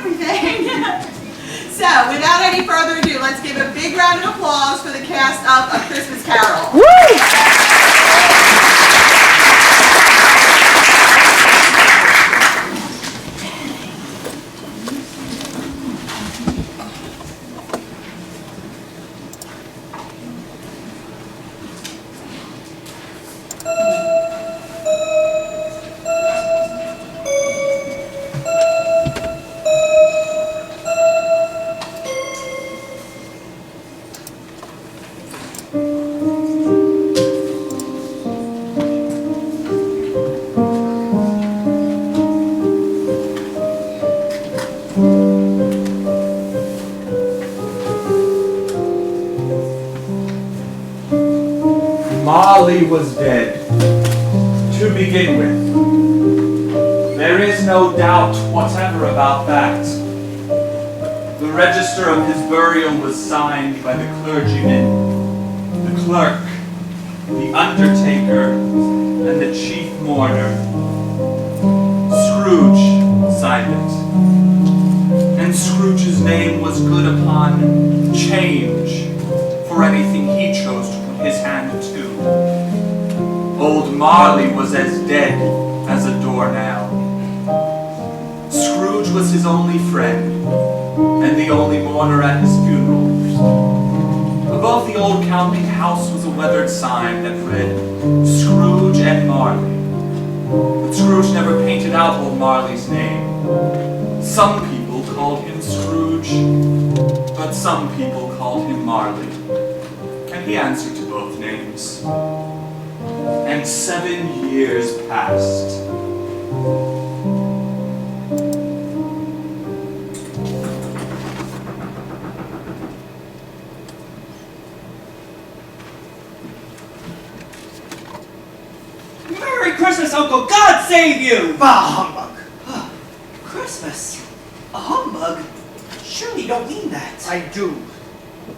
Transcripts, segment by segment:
everything. So, without any further ado, let's give a big round of applause for the cast of A Christmas Carol. Woo! Marley was dead, to begin with. There is no doubt whatever about that. The register of his burial was signed by the clergyman, the clerk, the undertaker, and the chief mourner. Scrooge signed it. And Scrooge's name was good upon change for anything he chose to put his hand to. Old Marley was as dead as a doornail. Scrooge was his only friend, and the only mourner at his funeral. Above the old counting house was a weathered sign that read, Scrooge and Marley. But Scrooge never painted out old Marley's name. Some people called him Scrooge, but some people called him Marley. And he answered to both names. And 7 years passed. Merry Christmas, Uncle! God save you! Bah, humbug! Christmas? A humbug? Surely you don't mean that. I do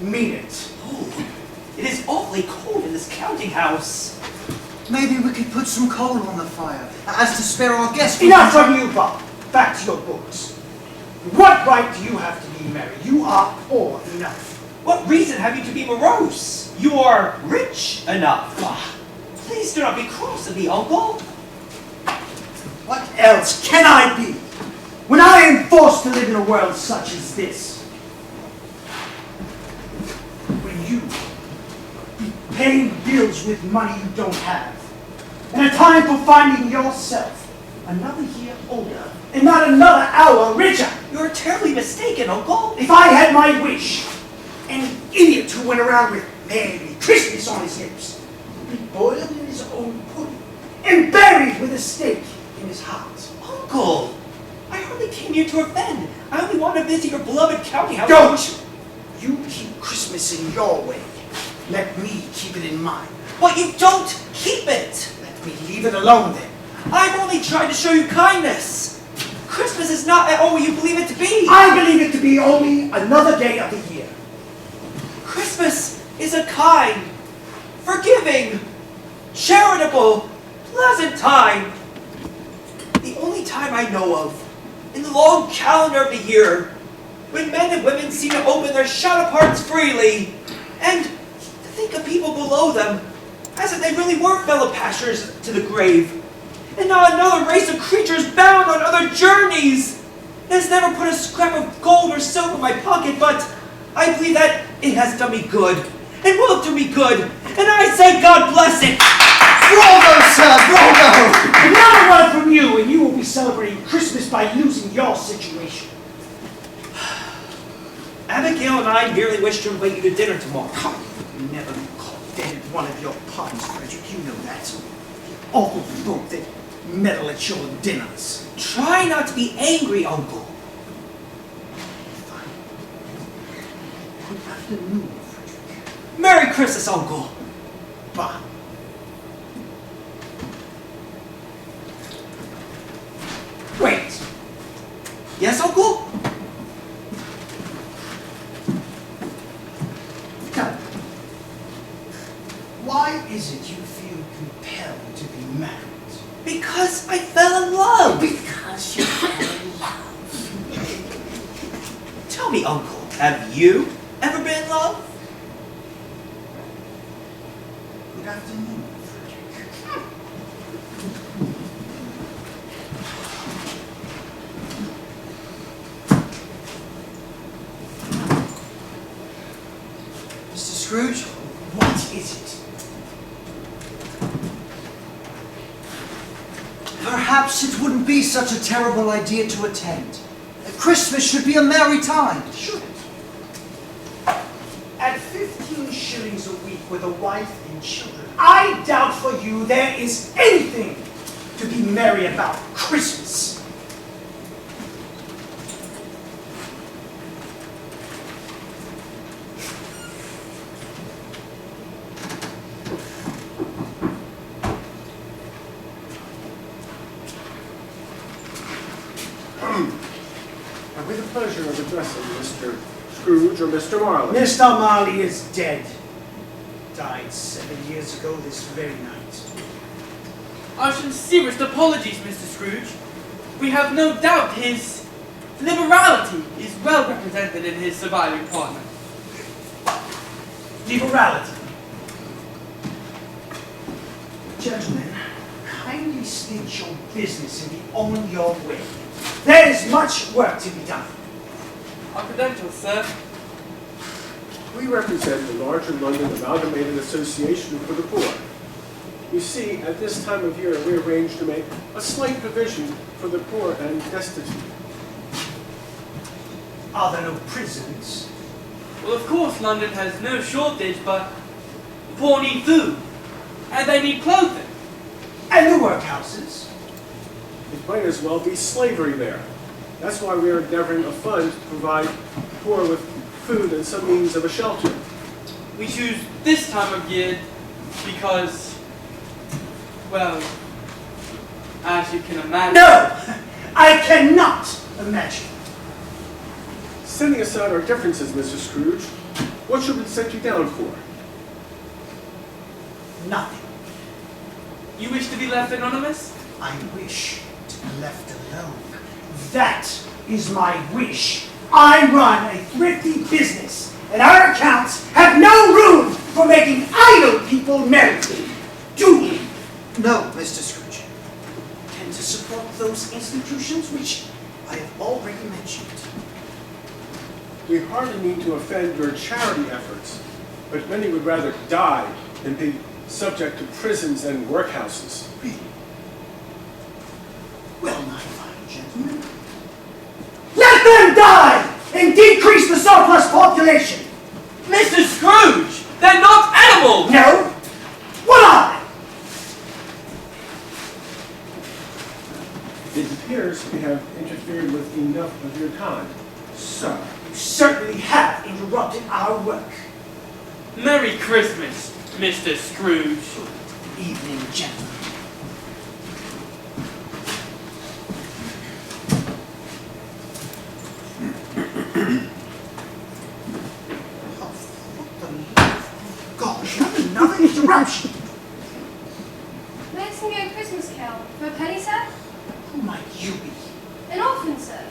mean it. Oh, it is awfully cold in this counting house. Maybe we could put some coal on the fire, as to spare our guests. Enough from you, Bob. Back to your books. What right do you have to be merry? You are poor enough. What reason have you to be morose? You are rich enough. Please do not be cross with me, Uncle. What else can I be when I am forced to live in a world such as this? When you be paying bills with money you don't have, and a time for finding yourself another year older and not another hour richer. You're terribly mistaken, Uncle. If I had my wish, an idiot who went around with Merry Christmas on his lips would be boiled in his own pudding and buried with a stake in his heart. Uncle, I hardly came here to offend. I only want to visit your beloved county house. Don't! You keep Christmas in your way. Let me keep it in mine. But you don't keep it. Let me leave it alone then. I've only tried to show you kindness. Christmas is not at all what you believe it to be. I believe it to be only another day of the year. Christmas is a kind, forgiving, charitable, pleasant time. The only time I know of, in the long calendar of the year, when men and women seem to open their shut-up hearts freely, and to think of people below them, as if they really were fellow passengers to the grave, and not another race of creatures bound on other journeys. It has never put a scrap of gold or silver in my pocket, but I believe that it has done me good, and will do me good, and I say God bless it! Bravo, sir, bravo! Another one from you, and you will be celebrating Christmas by losing your situation. Abigail and I merely wish to invite you to dinner tomorrow. You never caught dead at one of your parties, Fredrick, you know that. Awful folk that meddle at your dinners. Try not to be angry, Uncle. Fine. Good afternoon, Fredrick. Merry Christmas, Uncle. Bah. Wait. Yes, Uncle? Tell me, why is it you feel compelled to be married? Because I fell in love. Because you fell in love. Tell me, Uncle, have you ever been in love? Good afternoon, Fredrick. Mr. Scrooge? What is it? Perhaps it wouldn't be such a terrible idea to attend. Christmas should be a merry time. Should it? At 15 shillings a week with a wife and children, I doubt for you there is anything to be merry about Christmas. Have we the pleasure of addressing Mr. Scrooge or Mr. Marley? Mr. Marley is dead. Died 7 years ago this very night. Our sincerest apologies, Mr. Scrooge. We have no doubt his liberality is well represented in his surviving partner. Liberality. Gentlemen, kindly state your business and be on your way. There is much work to be done. Our credentials, sir. We represent the larger London Amalgamated Association for the Poor. You see, at this time of year, we arrange to make a slight provision for the poor and destitute. Are there no prisons? Well, of course, London has no shortage, but the poor need food, and they need clothing. And the workhouses? It might as well be slavery there. That's why we are endeavoring a fund to provide the poor with food and some means of a shelter. We choose this time of year because, well, as you can imagine... No! I cannot imagine. Setting aside our differences, Mr. Scrooge, what should we set you down for? Nothing. You wish to be left anonymous? I wish to be left alone. That is my wish. I run a thrifty business, and our accounts have no room for making idle people merry. Do we? No, Mr. Scrooge. Tend to support those institutions which I have already mentioned. We hardly mean to offend your charity efforts, but many would rather die than be subject to prisons and workhouses. Really? Well, my fine gentlemen. Let them die and decrease the surplus population. Mr. Scrooge! They're not animals! No? What are they? It appears we have interfered with enough of your time. Sir, you certainly have interrupted our work. Merry Christmas, Mr. Scrooge. Good evening, gentlemen. Gosh, another interruption. May I sing you a Christmas carol for a penny, sir? Who might you be? An orphan, sir.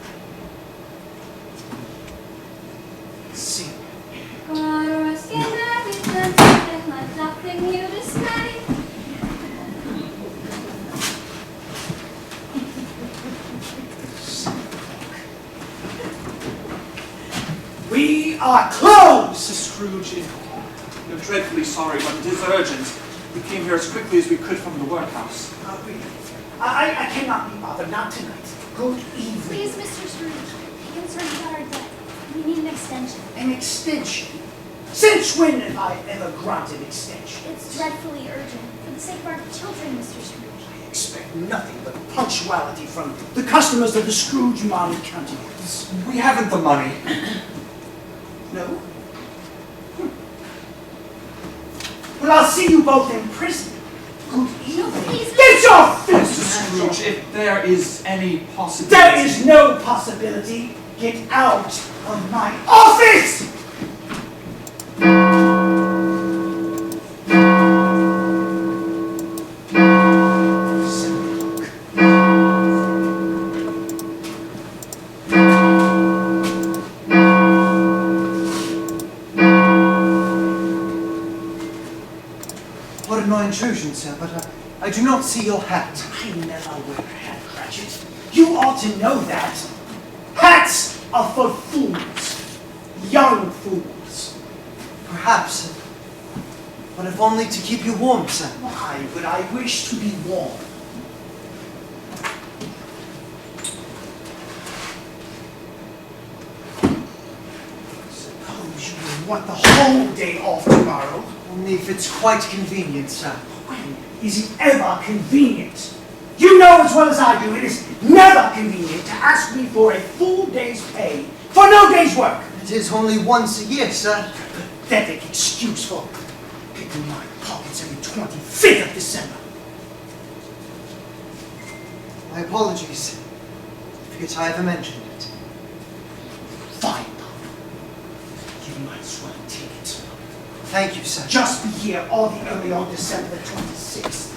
Sing. On a rusty night, we've done something like nothing you dismay. We are closed! Mrs. Scrooge, we're dreadfully sorry, but it is urgent. We came here as quickly as we could from the workhouse. Really? I cannot be bothered, not tonight. Good evening. Please, Mr. Scrooge, be concerned about our debt. We need an extension. An extension? Since when have I ever granted extension? It's dreadfully urgent. For the sake of our children, Mr. Scrooge. I expect nothing but punctuality from the customers of the Scrooge Marley Countenance. We haven't the money. No? Well, I'll see you both in prison. Good evening. Please, Get your fists! Mr. Scrooge, if there is any possibility... There is no possibility. Get out of my office! my intrusion, sir, but I do not see your hat. I never wear a hat, Cratchit. You ought to know that. Hats are for fools. Young fools. Perhaps, but if only to keep you warm, sir. Why would I wish to be warm? Suppose you will want the whole day off tomorrow. Only if it's quite convenient, sir. When is it ever convenient? You know as well as I do, it is never convenient to ask me for a full day's pay for no day's work. It is only once a year, sir. Pathetic excuse for picking my pockets every 25th of December. My apologies. Forget I ever mentioned it. Fine, Papa. You might as well take it. Thank you, sir. Just be here all the early on December the 26th.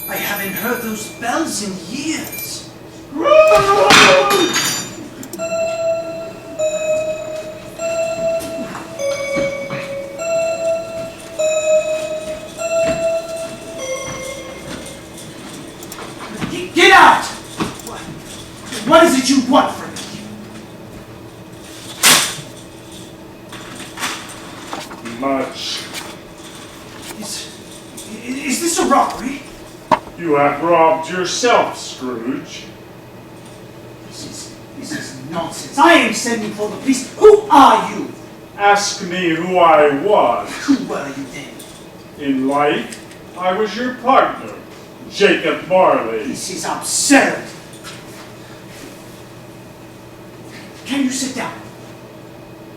I haven't heard those bells in years. What is it you want from me? Much. Is this a robbery? You have robbed yourself, Scrooge. This is nonsense. I ain't sending for the police. Who are you? Ask me who I was. Who were you then? In life, I was your partner, Jacob Marley. This is absurd. Can you sit down?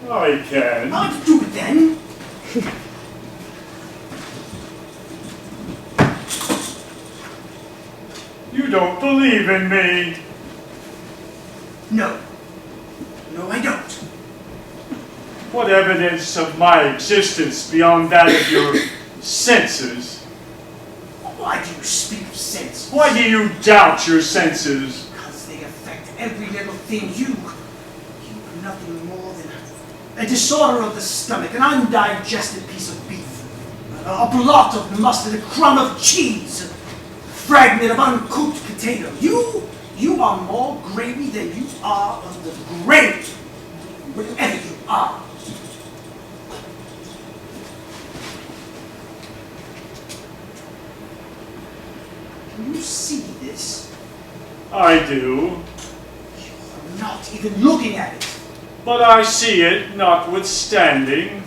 I can. I'll do it then. You don't believe in me. No. No, I don't. What evidence of my existence beyond that of your senses? Why do you speak of sense? Why do you doubt your senses? Because they affect every little thing. You are nothing more than a disorder of the stomach, an undigested piece of beef, a blot of mustard, a crumb of cheese, a fragment of uncooked potato. You are more gravy than you are of the grave, whatever you are. Can you see this? I do. You're not even looking at it. But I see it notwithstanding.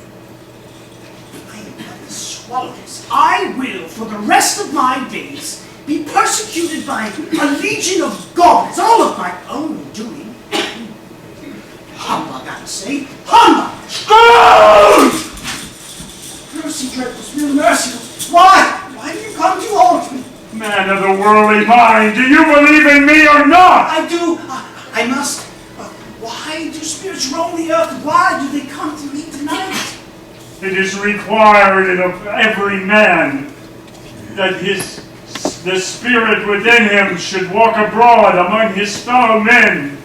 I am going to swallow this. I will, for the rest of my days, be persecuted by a legion of goblins, all of my own doing. Humbug, I say. Humbug! Scrooge! Mercy, dreadful spirit, mercy. Why? Why do you come to haunt me? Man of the worldly mind, do you believe in me or not? I do. I must. Why do spirits roam the earth? Why do they come to me tonight? It is required of every man that the spirit within him should walk abroad among his fellow men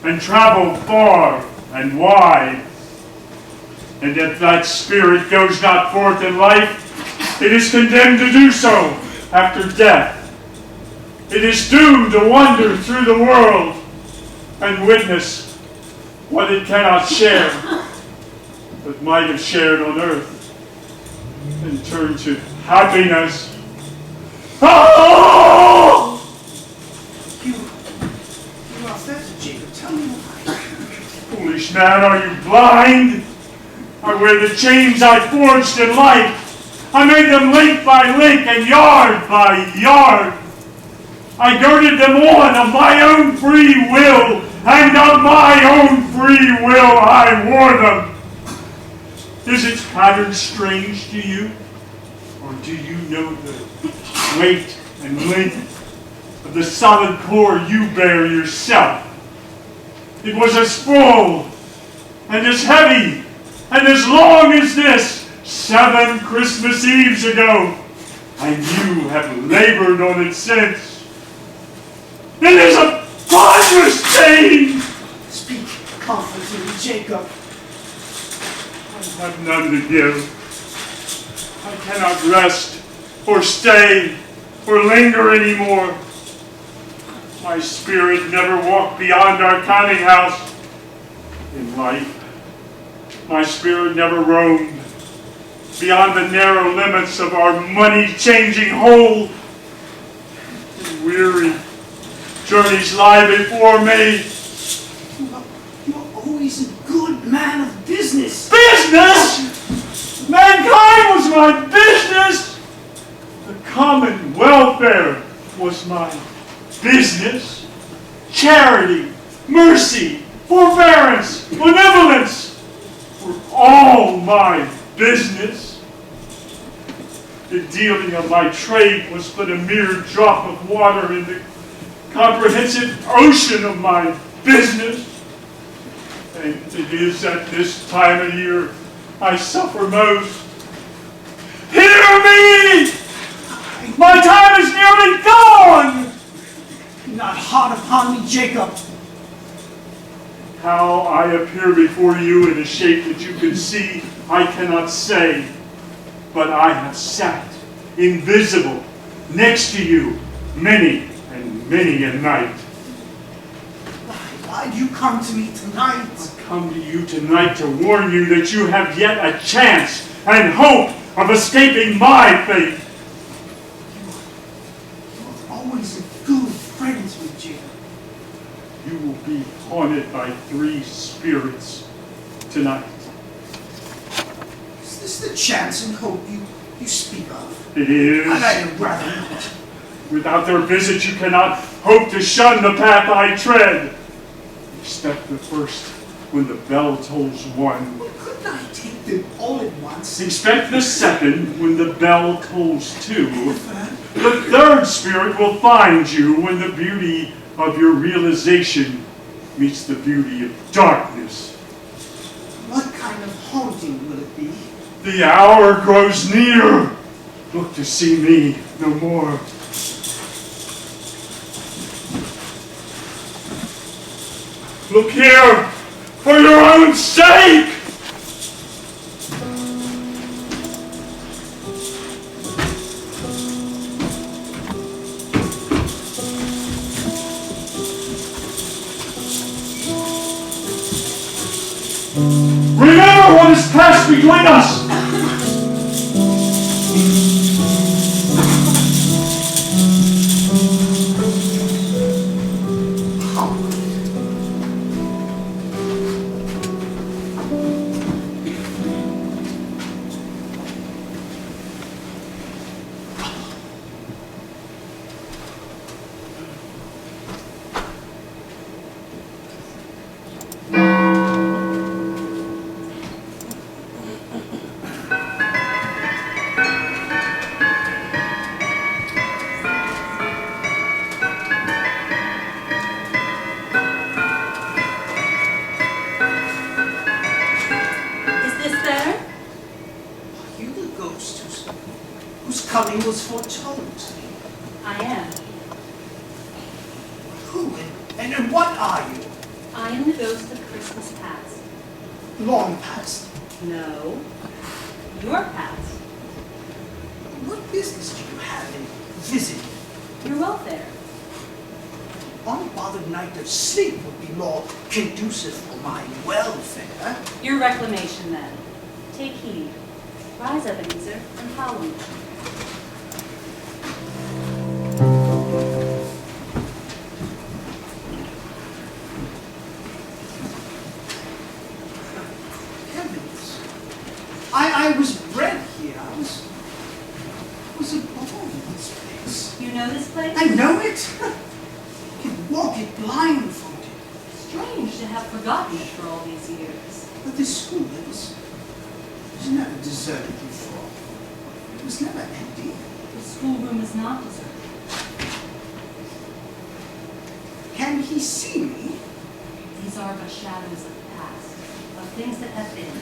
and travel far and wide. And if that spirit goes not forth in life, it is condemned to do so after death. It is doomed to wander through the world and witness what it cannot share, but might have shared on earth, and turn to happiness. Oh! You are Fezziwig, Jacob. Tell me why. Foolish man, are you blind? I wear the chains I forged in life. I made them link by link and yard by yard. I girded them on of my own free will, and of my own free will I wore them. Is its pattern strange to you? Or do you know the weight and length of the solid core you bear yourself? It was as full and as heavy and as long as this 7 Christmas Eves ago, and you have labored on it since. It is a ponderous chain! Speak comfortably, Jacob. I have none to give. I cannot rest, or stay, or linger anymore. My spirit never walked beyond our counting house. In life, my spirit never roamed beyond the narrow limits of our money-changing hole. And weary journeys lie before me. You are always a good man of business. Business? Mankind was my business. The common welfare was my business. Charity, mercy, forbearance, benevolence were all my business. The dealing of my trade was but a mere drop of water in the comprehensive ocean of my business. And it is at this time of year I suffer most. Hear me! My time is nearly gone! Be not hard upon me, Jacob. How I appear before you in a shape that you can see, I cannot say. But I have sat, invisible, next to you, many and many a night. Why'd you come to me tonight? I come to you tonight to warn you that you have yet a chance and hope of escaping my fate. You're always good friends with Jim. You will be haunted by 3 spirits tonight. Is this the chance and hope you speak of? It is. And I'd rather not. Without their visit, you cannot hope to shun the path I tread. Expect the first when the bell tolls 1. Well, couldn't I take them all at once? Expect the second when the bell tolls 2. The The third spirit will find you when the beauty of your realization meets the beauty of darkness. What kind of haunting will it be? The hour grows near. Look to see me no more. Look here, for your own sake! Remember what has passed between us! Coming was foretold. I am. Who and what are you? I am the ghost of Christmas past. Long past. No, your past. What business do you have in visiting? Your welfare. Unbothered night of sleep would be more conducive for my welfare. Your reclamation, then. Take heed. Rise, Ebenezer, and follow me. Heavens. I was bred here. I was born in this place. You know this place? I know it. I can walk it blindfolded. Strange to have forgotten it for all these years. But this school was never deserted before. It was never empty. The schoolroom is not deserted. Can he see me? These are but shadows of the past, of things that have been.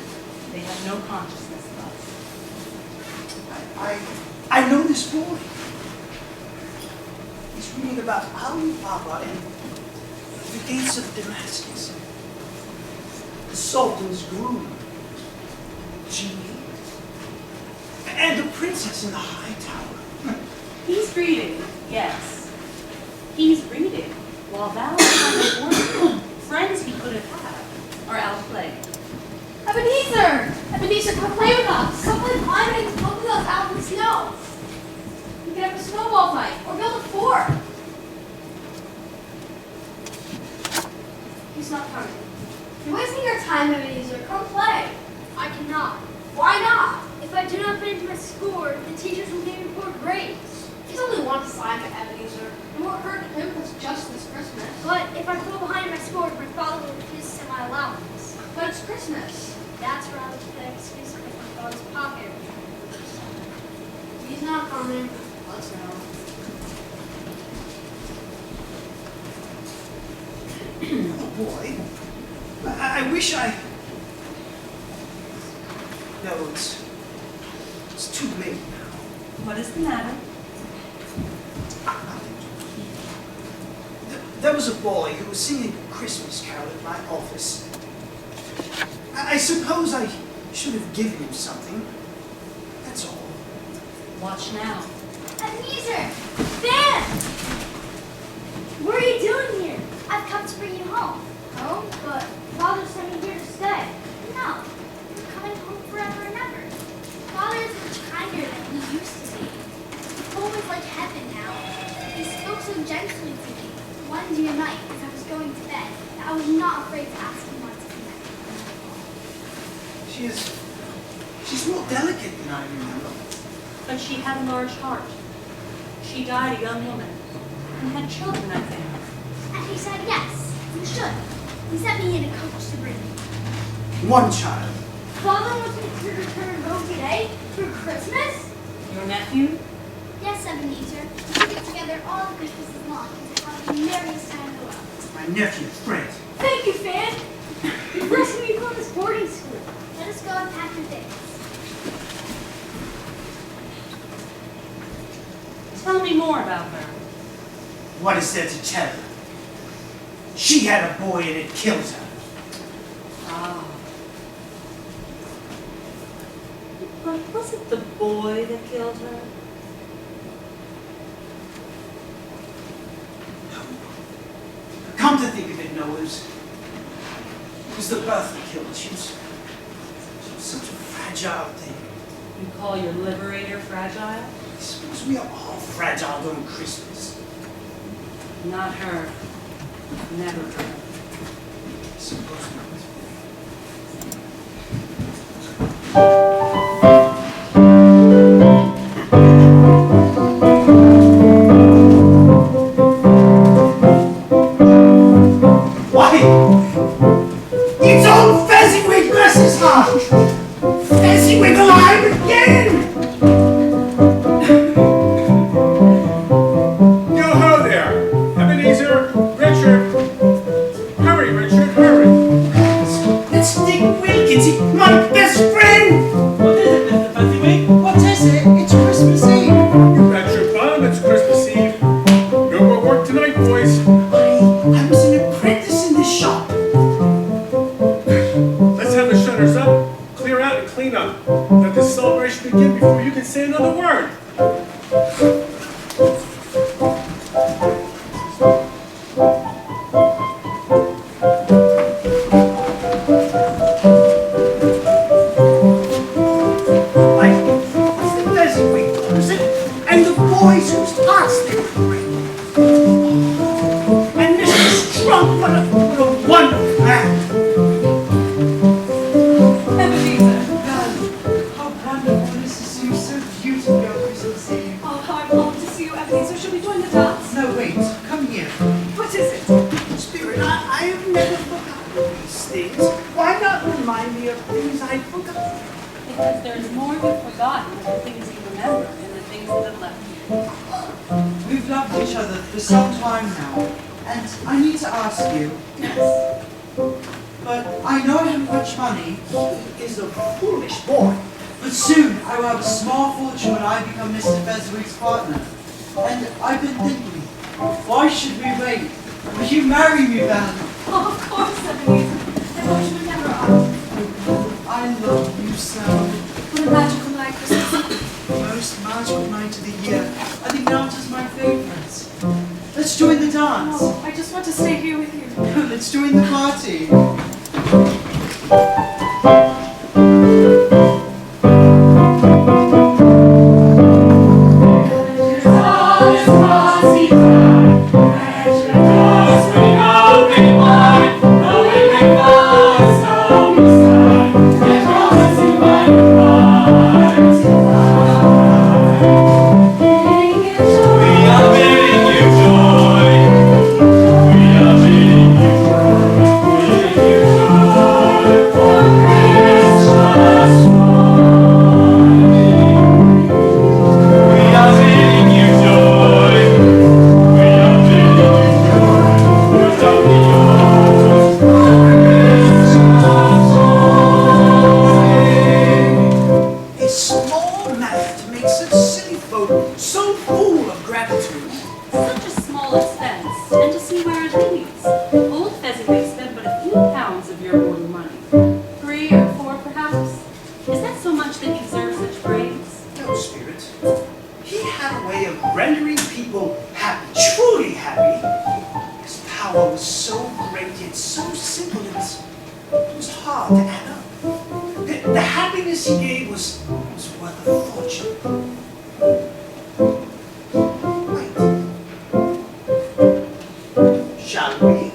They have no consciousness of us. I know this boy. He's reading about Ali Baba and the gates of Damascus. The Sultan's groom, Genie, and the princess in the high tower. He's reading, yes. He's reading, while Valentine's order, friends he could have had, are out playing. Ebenezer! Ebenezer, come play with us! Come play climbing and come with us out in the snow! We can have a snowball fight, or build a fort! He's not coming. You're wasting your time, Ebenezer. Come play! I cannot. Why not? If I do not finish my schoolwork, the teachers will give me poor grades. He's only one assignment, Ebenezer. It won't hurt him if it's just this Christmas. But if I fall behind in my schoolwork, my father will refuse semi-allowance. But it's Christmas. That's rather pathetic excuse to make my father's pocket. He's not coming. Let's go. Oh boy. I wish I... No, it's too late now. What is the matter? There was a boy who was singing a Christmas carol at my office. I suppose I should have given him something. That's all. Watch now. Ebenezer! Van! What are you doing here? I've come to bring you home. I was not afraid to ask him once he met me. She's more delicate than I remember. But she had a large heart. She died a young woman and had children, I think. And he said, yes, you should. He sent me in a coach to bring me. One child. Father wants me to return home today for Christmas? Your nephew? Yes, Ebenezer. We get together all the Christmases long and have the merriest time in the world. My nephew, Fred. Thank you, Fan. You're rescuing me from this boarding school. Let us go and pack your things. Tell me more about her. What is there to tell? She had a boy and it killed her. Ah. But was it the boy that killed her? Come to think of it, Noah, it was the birth that killed her. She was such a fragile thing. You call your liberator fragile? I suppose we are all fragile during Christmas. Not her. Never her. I suppose not. Why? It's old Fezziwig, bless his heart! Fezziwig alive again! Yo-ho there! Ebenezer, Richard! Hurry, Richard, hurry! It's Dick Wilkins, my best friend! What is it, Mr. Fezziwig? What is it? It's Christmas Eve. You bet your bottom it's Christmas Eve. No more work tonight, boys. I was an apprentice in this shop. Let's have the shutters up, clear out, and clean up. Let this celebration begin before you can say another word. What's the Fezziwig closet? And the boys whose hearts they were breaking. And Mr. Strunk, what a wonderful man. Ebenezer, how wonderful it is to see you so beautiful on Christmas Eve. Oh, how I long to see you, Ebenezer. Shall we join the dance? No, wait, come here. What is it? Spirit, I have never forgotten these things. Why not remind me of things I've forgotten? Because there's more you've forgotten than the things you remember and the things that have left you. We've loved each other for some time now, and I need to ask you. Yes. But I know I haven't much money, He is a foolish boy. but soon I will have a small fortune when I become Mr. Fezziwig's partner. And I've been thinking, why should we wait? Will you marry me, Belle? Oh, of course, Ebenezer. I wish we never are. I love you so. What a magical night, Christmas. Most magical night of the year. I think now is my favorite. Let's join the dance. Oh, I just want to stay here with you. Let's join the party. Such a small expense, and to see where it leads. Old Fezziwig spent but a few pounds of your mortal money. 3 or 4, perhaps? Is that so much that he deserves such praise? No, Spirit. He had a way of rendering people happy, truly happy. His power was so great, yet so simple, it was hard to add up. The happiness he gave was worth a fortune. Wait. Shall we?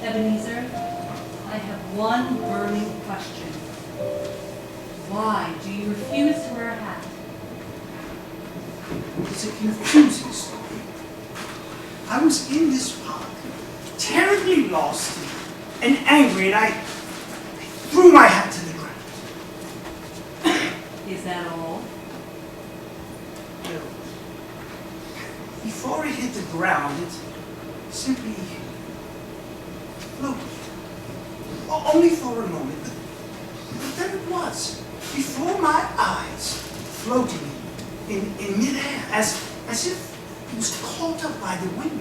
Ebenezer, I have one burning question. Why do you refuse to wear a hat? It's a confusing story. I was in this park, terribly lost and angry, and I threw my hat to the ground. Is that all? No. Before it hit the ground, it simply floated. Only for a moment, but then it was, before my eyes, floating in midair, as if it was caught up by the wind.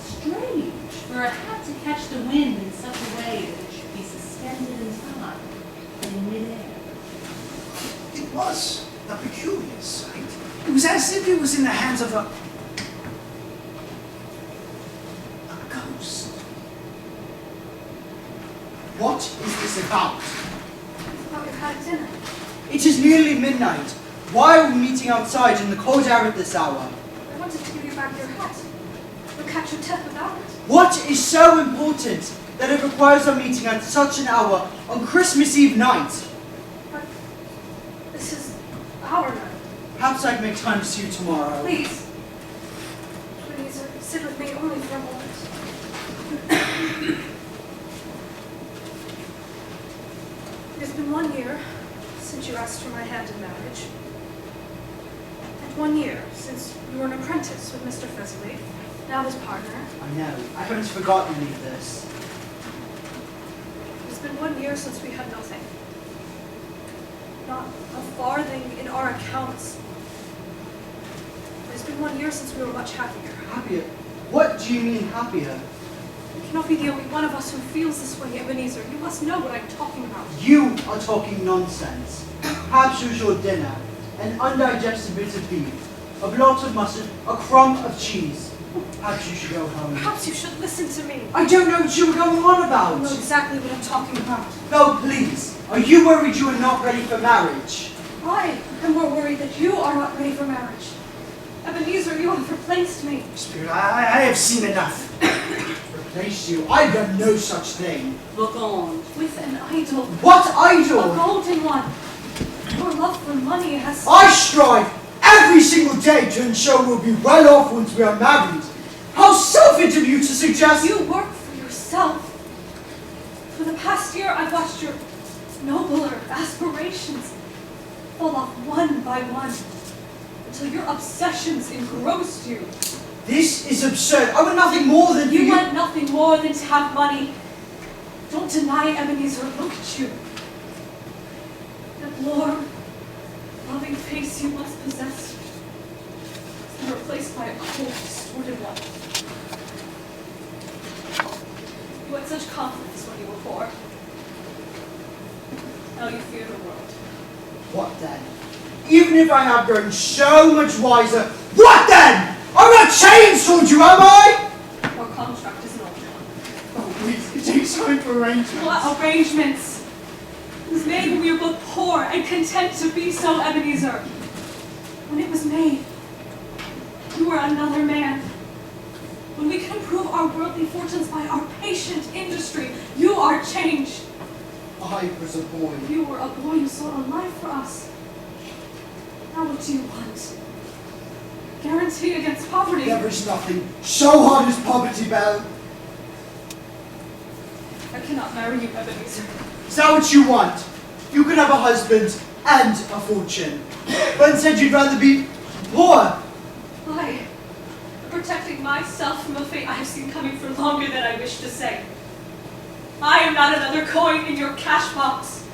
Strange for a hat to catch the wind in such a way that it should be suspended in time, in midair. It was a peculiar sight. It was as if it was in the hands of a ghost. What is this about? Oh, you've had dinner. It is nearly midnight. Why are we meeting outside in the cold air at this hour? I wanted to give you back your hat. You'll catch your death without it. What is so important that it requires a meeting at such an hour on Christmas Eve night? But this is our night. Perhaps I'd make time to see you tomorrow. Please. Please, sit with me only for a moment. It has been 1 year since you asked for my hand in marriage. And 1 year since you were an apprentice with Mr. Fezziwig, now his partner. I know. I haven't forgotten any of this. It has been 1 year since we had nothing. Not a farthing in our accounts. It has been 1 year since we were much happier. Happier? What do you mean happier? You cannot be the only one of us who feels this way, Ebenezer. You must know what I'm talking about. You are talking nonsense. Perhaps it was your dinner. An undigested bit of beef, a blot of mustard, a crumb of cheese. Perhaps you should go home. Perhaps you should listen to me. I don't know what you were going on I about. know exactly what I'm talking about. No, please. Are you worried you are not ready for marriage? I am more worried that you are not ready for marriage. Ebenezer, you have replaced me. Spirit, I have seen enough. Replace you? I've done no such thing. Look on. With an idol. What A idol? golden one. Your love for money has... I strive every single day to ensure we'll be well off once we are married. How selfish of you to suggest... You work for yourself. For the past year, I've watched your nobler aspirations fall off one by one until your obsessions engrossed you. This is absurd. I want nothing more than You want nothing more than to have money. Don't deny it, Ebenezer. Look at you. That warm, loving face you once possessed has been replaced by a cold, distorted one. You had such confidence when you were poor. Now you fear the world. What then? Even if I have grown so much wiser, what then? I'm not changed towards you, am I? Our contract is an old one. Oh, please, it takes time for arrangements. What arrangements? It was made when we were both poor and content to be so, Ebenezer. When it was made, you were another man. When we can improve our worldly fortunes by our patient industry, you are changed. I was a boy. You were a boy who sought a life for us. Now what do you want? Guarantee against poverty. There is nothing so hard as poverty, Belle. I cannot marry you, Ebenezer. Is that what you want? You could have a husband and a fortune. But instead you'd rather be poor. I, protecting myself from a fate I have seen coming for longer than I wish to say. I am not another coin in your cash box.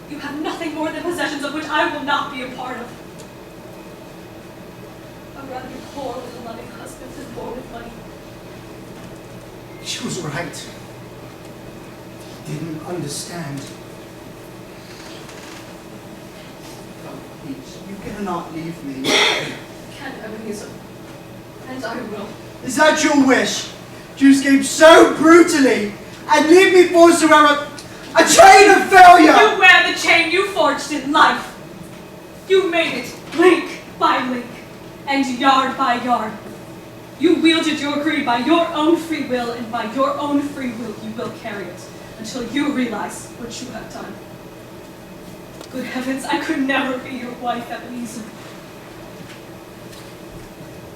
You have nothing more than possessions of which I will not be a part of. I'd rather be poor with a loving husband than poor with money. She was right. Didn't understand. Oh, please, you cannot leave me. I can, Ebenezer. And I will. Is that your wish? To escape so brutally and leave me forced to wear a chain of failure? You wear the chain you forged in life. You made it link by link and yard by yard. You wielded your greed by your own free will, and by your own free will you will carry it until you realize what you have done. Good heavens, I could never be your wife, Ebenezer.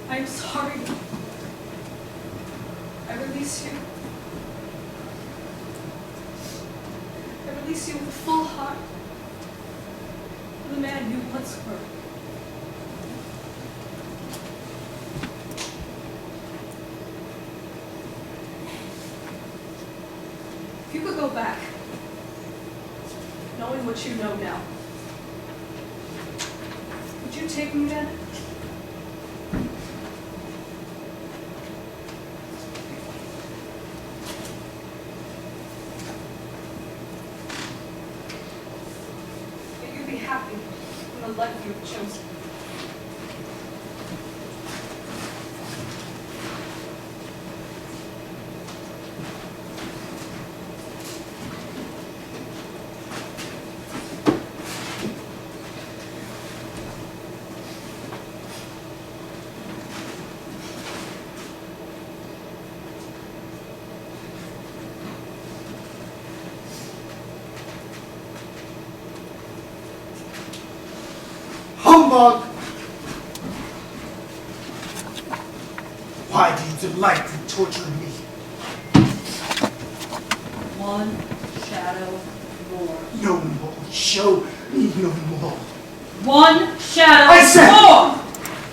I am sorry. I release you. I release you with a full heart. The man you once were. If you could go back, knowing what you know now, would you take me then? May you be happy in the life you've chosen. Humbug! Why do you delight in torturing me? One shadow more. No more. Show me no more. One shadow I said- more!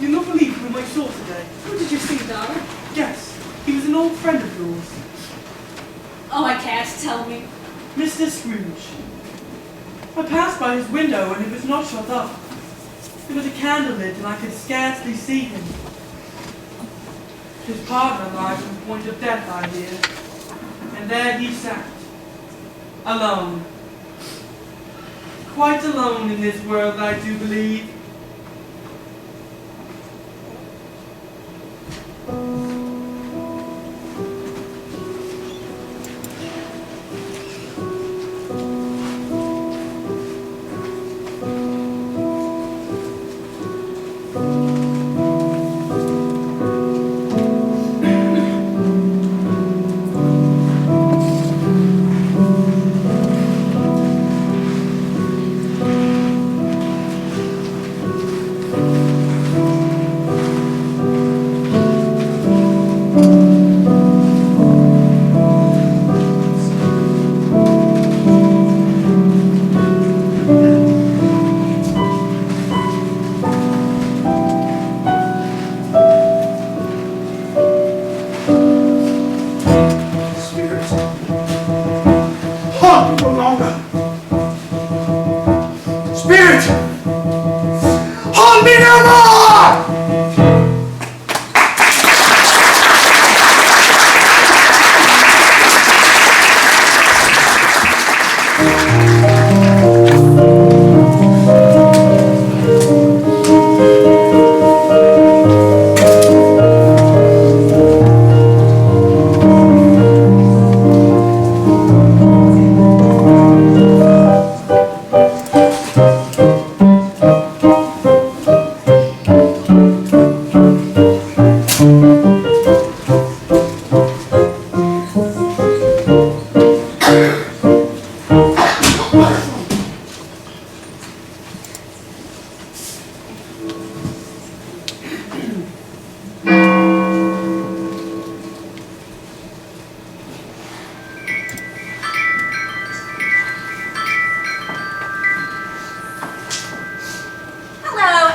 You not believe whom I saw today? Who did you see, darling? Yes, he was an old friend of yours, Oh, I can't tell me. Mr. Scrooge. I passed by his window and it was not shut up. There was a candle lit and I could scarcely see him. His partner lies on the point of death, I hear. And there he sat, alone. Quite alone in this world, I do believe.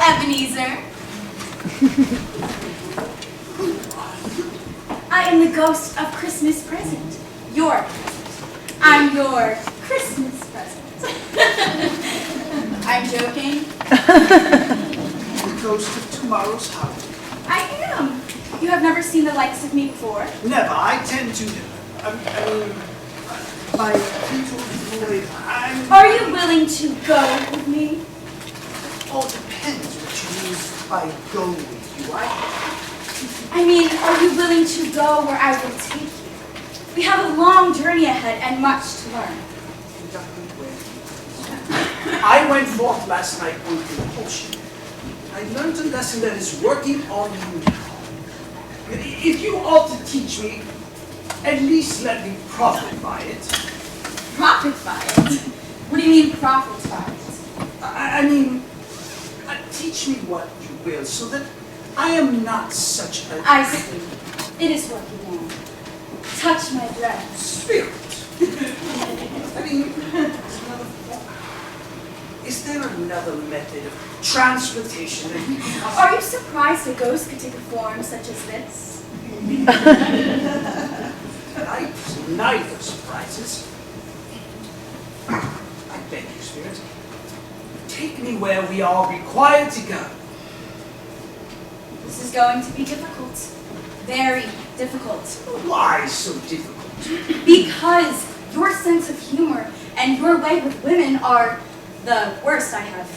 Ebenezer. I am the ghost of Christmas present. Your present. I'm your Christmas present. I'm joking. The ghost of tomorrow's holiday. I am. You have never seen the likes of me before? Never. I tend to. My little boy, Are you willing to go with me? all depends what you mean by go with you. I mean, are you willing to go where I will take you? We have a long journey ahead and much to learn. I went forth last night on compulsion. I learned a lesson that is working on you now. If you ought to teach me, at least let me profit by it. Profit by it? What do you mean profit by it? I mean, teach me what you will, so that I am not such a... I see. It is working now. Touch my dress. Spirit. I mean, is there another method of transportation that we can... Are you surprised a ghost could take a form such as this? Neither surprises. I beg you, Spirit. Take me where we are required to go. This is going to be difficult. Very difficult. Why so difficult? Because your sense of humor and your way with women are the worst I have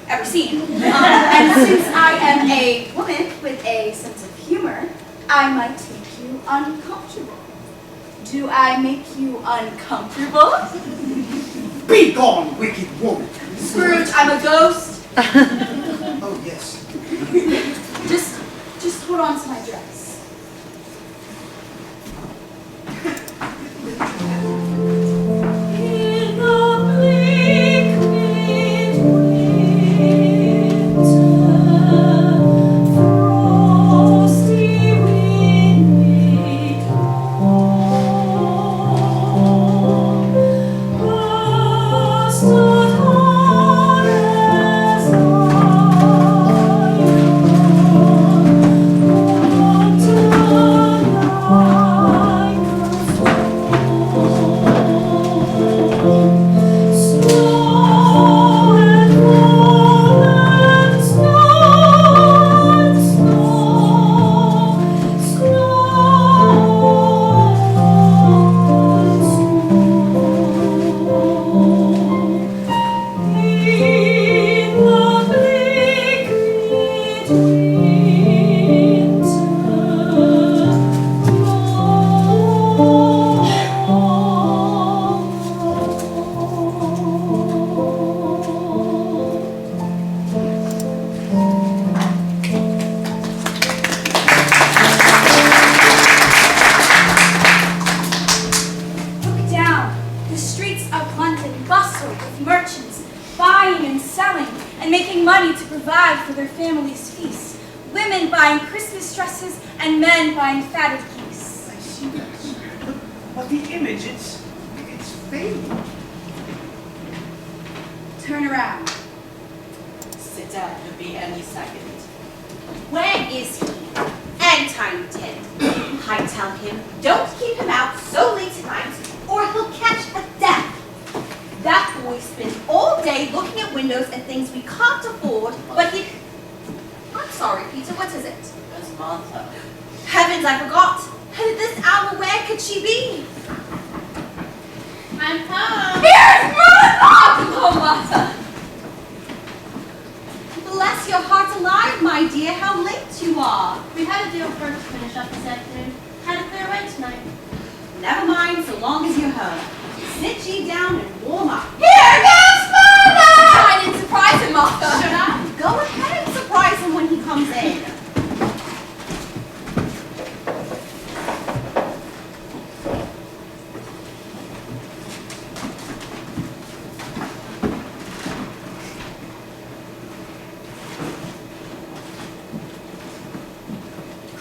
ever seen. And since I am a woman with a sense of humor, I might make you uncomfortable. Do I make you uncomfortable? Be gone, wicked woman! Scrooge, I'm a ghost. Oh, yes. Just hold on to my dress. In the bleak midwinter, frosty wind stood hard as for their families' feasts, women buying Christmas dresses, and men buying fatted geese. I see that. But the image, it's fading. Turn around. Sit down, he'll be any second. Where is he? And Tiny Tim. I tell him, don't keep him out so late tonight, or he'll catch a death. That boy spends all day looking at windows and things we can't afford, but he... I'm sorry, Peter, what is it? It's Martha. Heavens, I forgot. And at this hour, where could she be? I'm home. Here's Martha! Oh, Martha. Bless your heart alive, my dear. How late you are. We had a deal first to finish up this afternoon. Had to clear away tonight. Never mind, so long as you're home. Sit ye down and warm up. Here comes Martha! I didn't surprise him, Martha. Should I? Go ahead and surprise him when he comes in.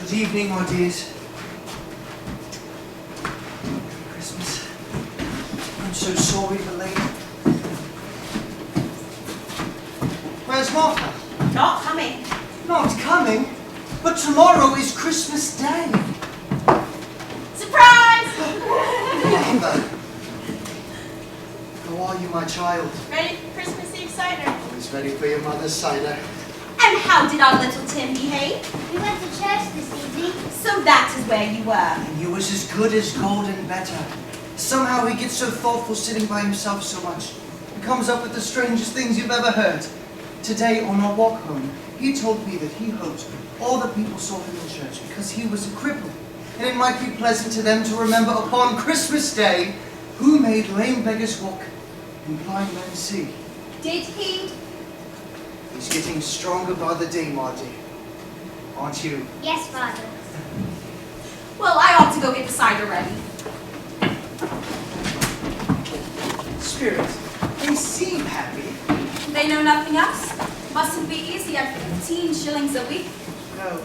Good evening, my dears. Christmas. I'm so sorry for late. Where's Martha? Not coming. Not coming? But tomorrow is Christmas Day. Surprise! Martha. How are you, my child? Ready for Christmas Eve cider? Always ready for your mother's cider. And how did our little Tim behave? We went to church this evening. So that is where you were. And he was as good as gold and better. Somehow he gets so thoughtful sitting by himself so much. He comes up with the strangest things you've ever heard. Today, on our walk home, he told me that he hoped all the people saw him in church because he was a cripple. And it might be pleasant to them to remember upon Christmas Day who made lame beggars walk and blind men see. Did he? He's getting stronger by the day, Marty. Aren't you? Yes, Father. Well, I ought to go get the cider ready. Spirit, they seem happy. They know nothing else. Mustn't be easy at 15 shillings a week. No.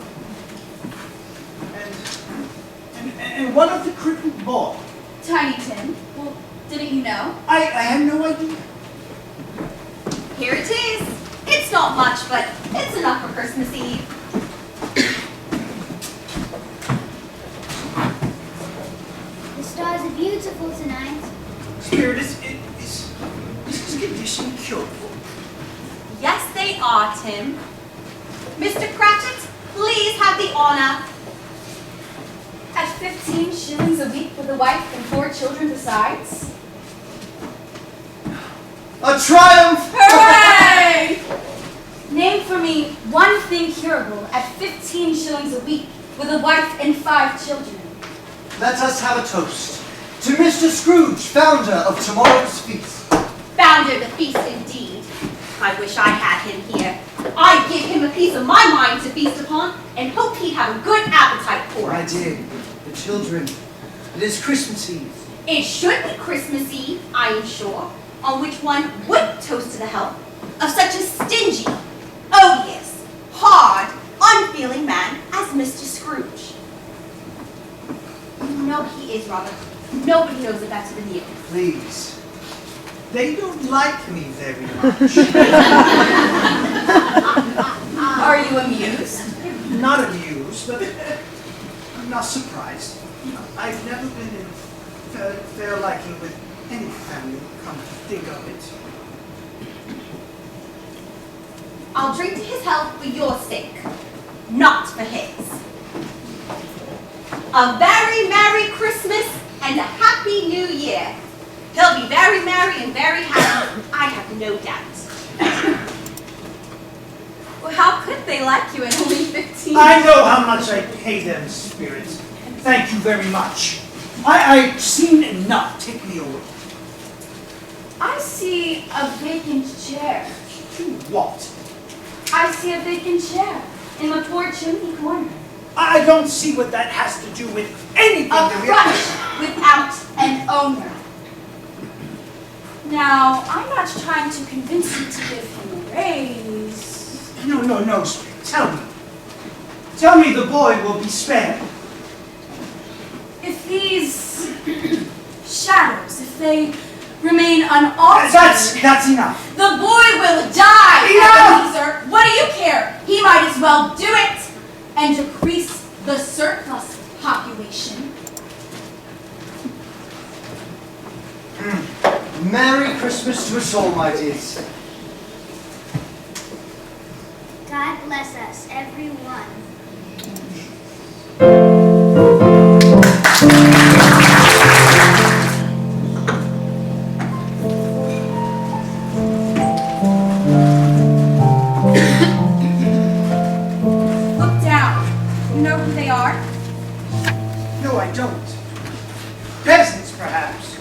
And what of the crippled boy? Tiny Tim. Well, didn't you know? I had no idea. Here it is. It's not much, but it's enough for Christmas Eve. The stars are beautiful tonight. Spirit, is this condition curable? Yes, they are, Tim. Mr. Cratchit, please have the honor. At 15 shillings a week with a wife and 4 children besides? A triumph! Hooray! Name for me one thing curable at 15 shillings a week with a wife and 5 children. Let us have a toast to Mr. Scrooge, founder of tomorrow's feast. Founder of the feast, indeed. I wish I had him here. I'd give him a piece of my mind to feast upon, and hope he'd have a good appetite for My it. dear, the children, it is Christmas Eve. It should be Christmas Eve, I am sure, on which one would toast to the health of such a stingy, odious, hard, unfeeling man as Mr. Scrooge. You know he is, Robert. Nobody knows it better than you. Please. They don't like me very much. Are you amused? Not amused, but I'm not surprised. I've never been in fair liking with any family, come to think of it. I'll drink to his health for your sake, not for his. A very Merry Christmas and a Happy New Year. He'll be very merry and very happy, I have no doubt. Well, how could they like you at only 15? I know how much I pay them, Spirit. Thank you very much. I've seen enough. Take me away. I see a vacant chair. What? I see a vacant chair in the poor chimney corner. I don't see what that has to do with anything. A crutch without an owner. Now, I'm not trying to convince you to give him a raise. No, Spirit. Tell me. Tell me the boy will be spared. If these shadows, if they remain unaltered... That's enough. The boy will die, Enough! Ebenezer. What do you care? He might as well do it and decrease the surplus population. Merry Christmas to us all, my dears. God bless us, everyone. Look down. You know who they are? No, I don't. Peasants, perhaps.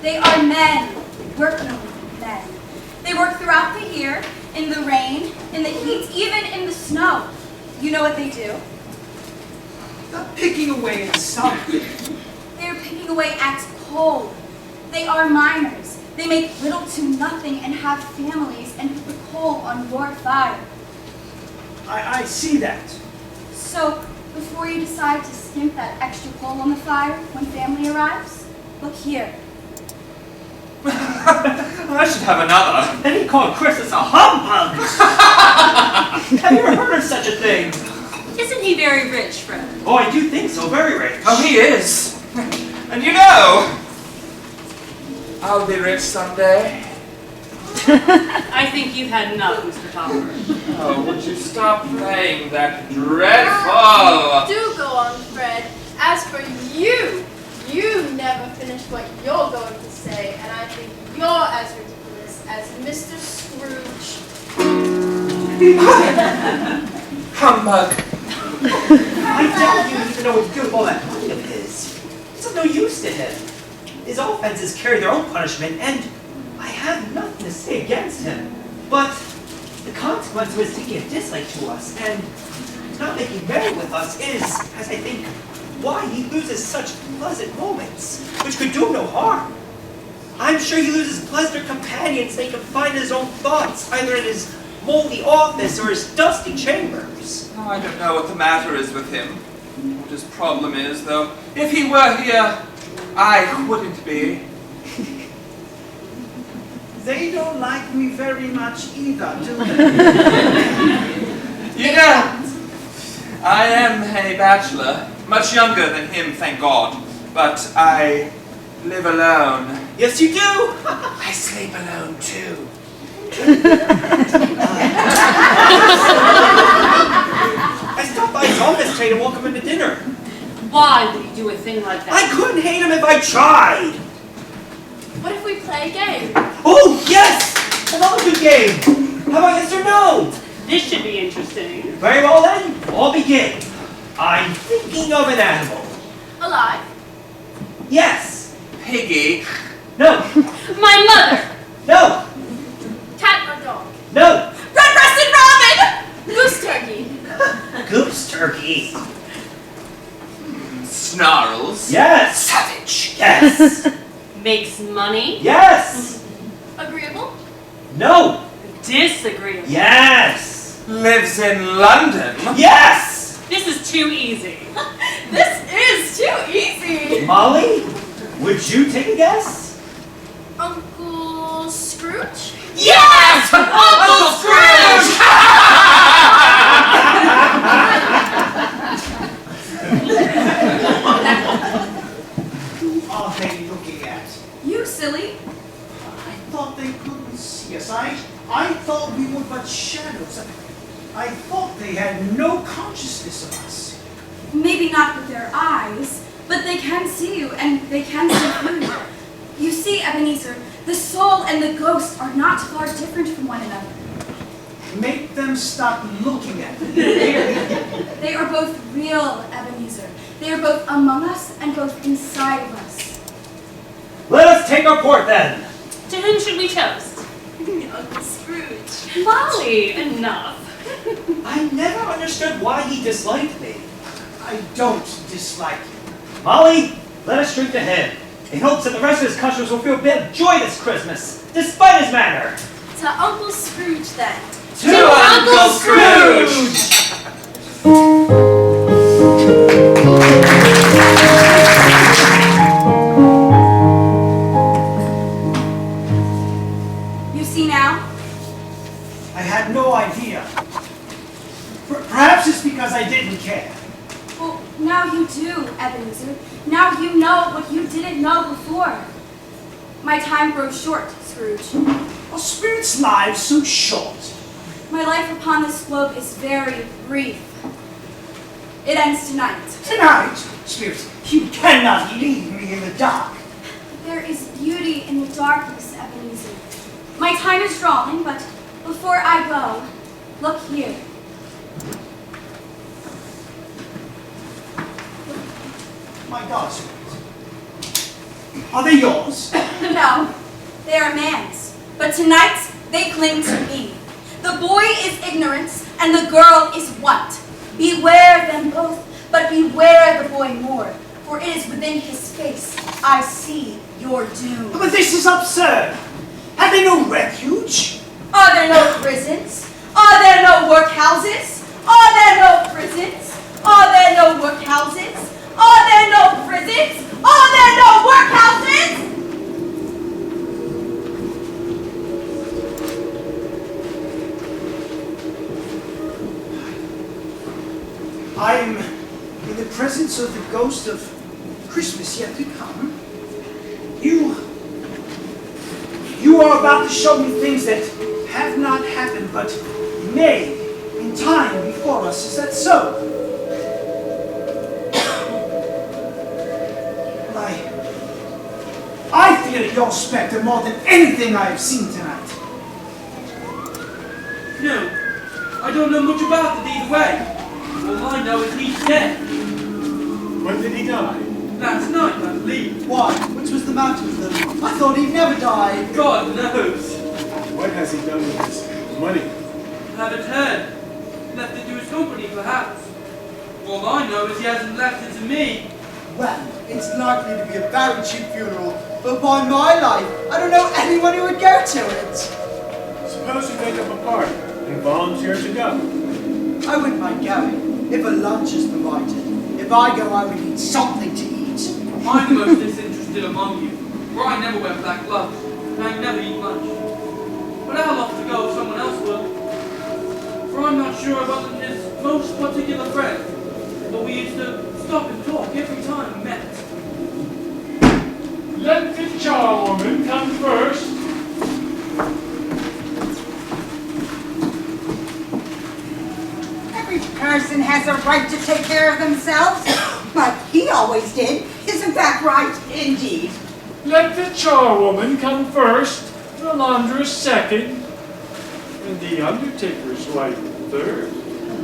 They are men, working men. They work throughout the year, in the rain, in the heat, even in the snow. You know what they do? They're picking away at something. They're picking away at coal. They are miners. They make little to nothing and have families and put the coal on your fire. I see that. So, before you decide to skimp that extra coal on the fire when family arrives, look here. I should have another. And he called Christmas a humbug! Have you ever heard of such a thing? Isn't he very rich, Fred? Oh, I do think so. Very rich. Oh, he is. And you know, I'll be rich someday. I think you've had enough, Mr. Topper. Oh, would you stop playing that dreadful... Do go on, Fred. As for you, you never finished what you're going to say, and I think you're as ridiculous as Mr. Scrooge. Humbug. I doubt you even know what good all that money of his. It's of no use to him. His offenses carry their own punishment, and I have nothing to say against him. But the consequence was taking a dislike to us, and not making merry with us is, as I think, why he loses such pleasant moments, which could do no harm. I'm sure he loses pleasanter companions than he can find his own thoughts, either in his moldy office or his dusty chambers. I don't know what the matter is with him, what his problem is, though. If he were here, I wouldn't be. They don't like me very much either, do they? You know, I am a bachelor, much younger than him, thank God, but I live alone. Yes, you do! I sleep alone, too. I stopped by his office today to welcome him to dinner. Why would you do a thing like that? I couldn't hate him if I tried! What if we play a game? Oh, yes! Another good game! How about yes or no? This should be interesting. Very well then, I'll begin. I'm thinking of an animal. Alive. Yes. Piggy. No. My mother! No. Cat or dog? No. Red-breasted robin! Goose turkey. Goose turkey. Snarls. Yes. Savage. Yes. Makes money? Yes. Agreeable? No. Disagreeable? Yes. Lives in London. Yes. This is too easy. This is too easy! Molly, would you take a guess? Uncle Scrooge? Yes! Uncle Scrooge! Who are they looking at? You silly. I thought they couldn't see us. I thought we were but shadows. I thought they had no consciousness of us. Maybe not with their eyes, but they can see you and they can see through you. You see, Ebenezer, the soul and the ghost are not far different from one another. Make them stop looking at me. They are both real, Ebenezer. They are both among us and both inside of us. Let us take our port then. To whom should we toast? Uncle Scrooge. Molly, enough. I never understood why he disliked me. I don't dislike you. Molly, let us drink to him, in hopes that the rest of his customers will feel a bit of joy this Christmas, despite his manner. To Uncle Scrooge then. To Uncle Scrooge! You see now? I had no idea. Perhaps it's because I didn't care. Well, now you do, Ebenezer. Now you know what you didn't know before. My time grows short, Scrooge. A spirit's lives so short. My life upon this globe is very brief. It ends tonight. Tonight, Spirit, you cannot leave me in the dark. There is beauty in the darkness, Ebenezer. My time is drawing, but before I go, look here. My God, Spirit. Are they yours? No, they are man's. But tonight, they cling to me. The boy is ignorance, and the girl is want. Beware them both, but beware the boy more. For it is within his face I see your doom. But this is absurd. Have they no refuge? Are there no prisons? Are there no workhouses? Are there no prisons? Are there no workhouses? Are there no prisons? Are there no workhouses? I am in the presence of the ghost of Christmas yet to come. You are about to show me things that have not happened, but may in time before us. Is that so? Well, I fear your spectre more than anything I have seen tonight. No, I don't know much about it either way. All I know is he's dead. When did he die? Last night, I believe. Why? What was the matter with them? I thought he'd never died. God knows. What has he done with his money? Haven't heard. Left it to his company, perhaps. All I know is he hasn't left it to me. Well, it's likely to be a very cheap funeral, but by my life, I don't know anyone who would go to it. Suppose we make up a party and volunteer to go. I wouldn't mind going, if a lunch is provided. If I go, I would need something to eat. I'm the most disinterested among you, for I never wear black gloves, and I never eat lunch. But I'll off to go if someone else will. For I'm not sure I wasn't his most particular friend, but we used to stop and talk every time we met. Let the charwoman come first. Every person has a right to take care of themselves, but he always did. Isn't that right? Indeed. Let the charwoman come first, the laundress second, and the undertaker's wife third.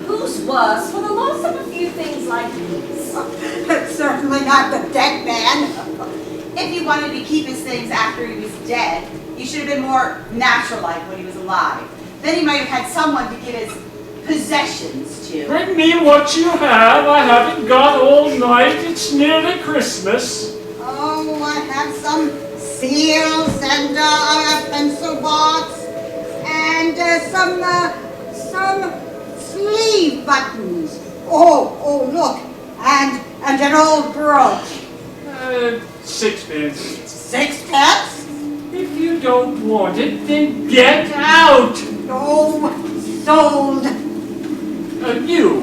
Who's worse for the loss of a few things like these? It's certainly not the dead man. If you wanted to keep his things after he was dead, you should have been more natural-like when he was alive. Then he might have had someone to give his possessions to. Bring me what you have. I haven't got all night. It's nearly Christmas. Oh, I have some seals and a pencil box and some sleeve buttons. Oh, look, and an old brooch. Sixpence. Sixpence? If you don't want it, then get out. Oh, sold. You.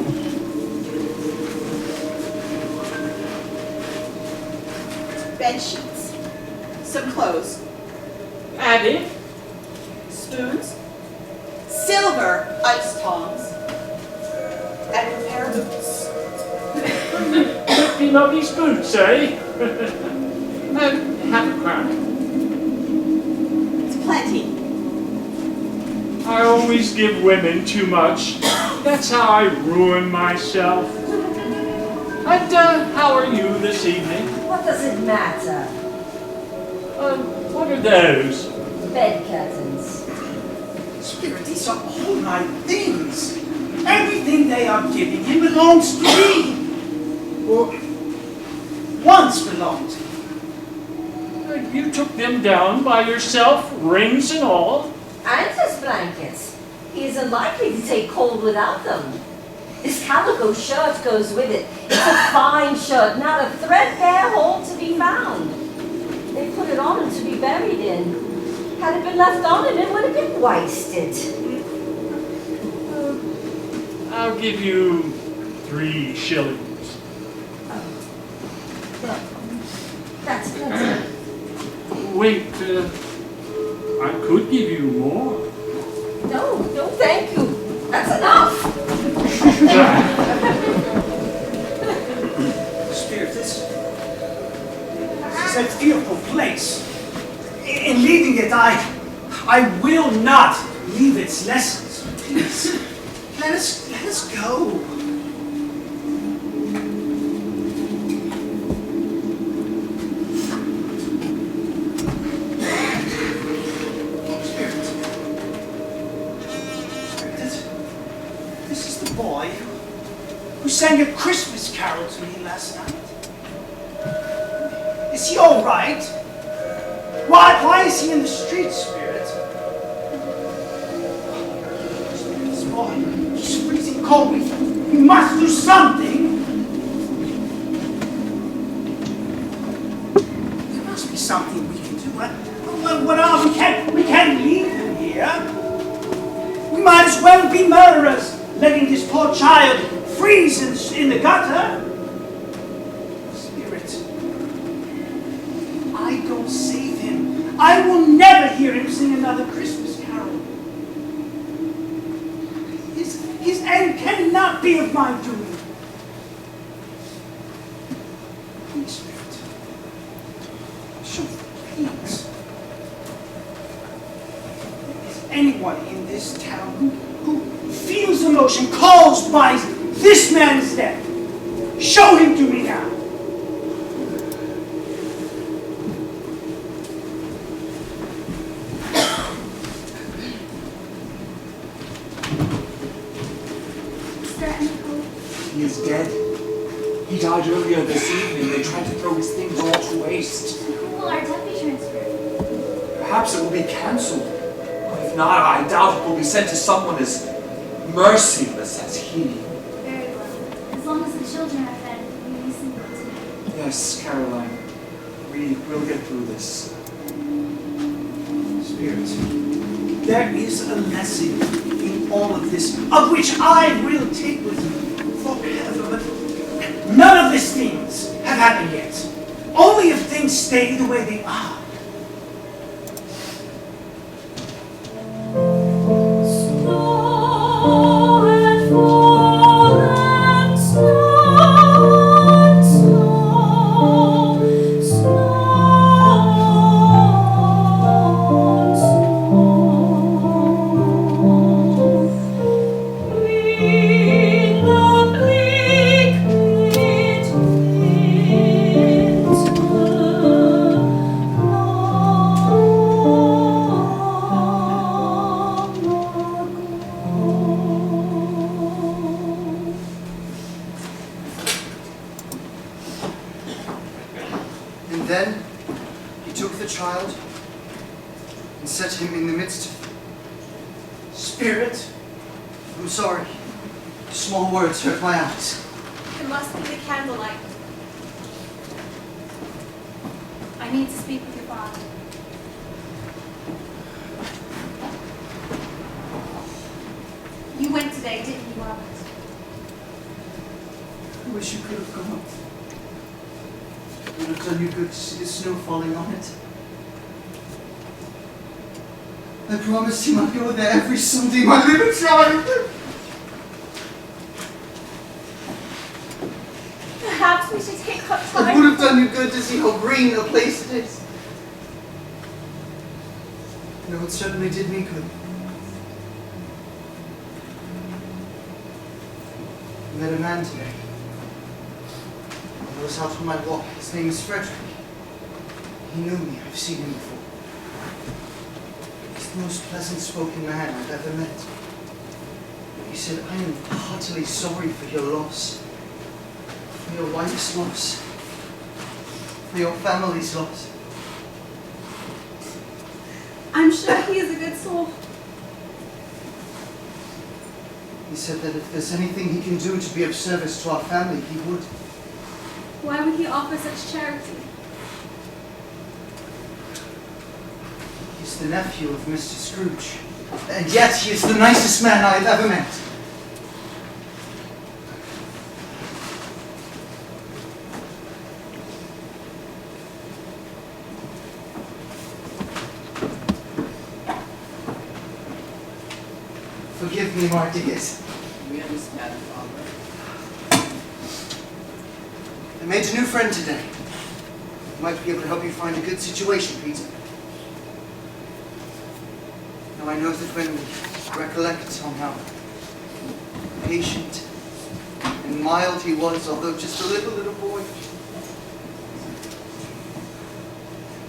Bed sheets, some clothes, Addie. spoons, silver ice tongs, and a pair of boots. Pretty lovely boots, eh? Half a crown. It's plenty. I always give women too much. That's how I ruin myself. And how are you this evening? What does it matter? What are those? Bed curtains. Spirit, these are all my things. Everything they are giving him belongs to me. Or once belonged to me. You took them down by yourself, rings and all? And his blankets. He isn't likely to take cold without them. This calico shirt goes with it. It's a fine shirt, not a threadbare hole to be found. They put it on him to be buried in. Had it been left on him, it would have been wasted. I'll give you 3 shillings. That's plenty. Wait, I could give you more. No, thank you. That's enough. Spirit, this is a fearful place. In leaving it, I will not leave its lessons. Please, let us go. Who sang a Christmas carol to me last night? Is he all right? Why is he in the street, Spirit? This boy, he's freezing cold. We must do something. There must be something we can do. What are we? We can't leave him here. We might as well be murderers, letting this poor child freeze in the gutter. Spirit, I don't save him. I will never hear him sing another Christmas carol. His end cannot be of my doing. Please, Spirit, please. Is anyone in this town who feels emotion caused by this man's death? Show him to me now. Is there any hope? He is dead. He died earlier this evening. They tried to throw his things all to waste. Will our debt be transferred? Perhaps it will be cancelled. If not, I doubt it will be sent to someone as merciless as he. Very well. As long as the children are fed, we may sleep tonight. Yes, Caroline. We will get through this. Spirit, there is a lesson in all of this, of which I will take with me forever, but none of these things have happened yet. Only if things stay the way they are. Hurt my eyes. It must be the candlelight. I need to speak with your father. You went today, didn't you, Robert? I wish you could have gone. It would have done you good to see the snow falling on it. I promised him I'd go there every Sunday, my little child. Perhaps we should take up time. It would have done you good to see how green a place it is. No, it certainly did me good. I met a man today. I was out on my walk. His name is Fredrick. He knew me. I've seen him before. He's the most pleasant-spoken man I've ever met. He said, I am heartily sorry for your loss. For your wife's loss. For your family's loss. I'm sure he is a good soul. He said that if there's anything he can do to be of service to our family, he would. Why would he offer such charity? He's the nephew of Mr. Scrooge. And yet he is the nicest man I have ever met. Forgive me, my dears. We understand, Father. I made a new friend today. He might be able to help you find a good situation, Peter. Now I know that when we recollect on how patient and mild he was, although just a little boy,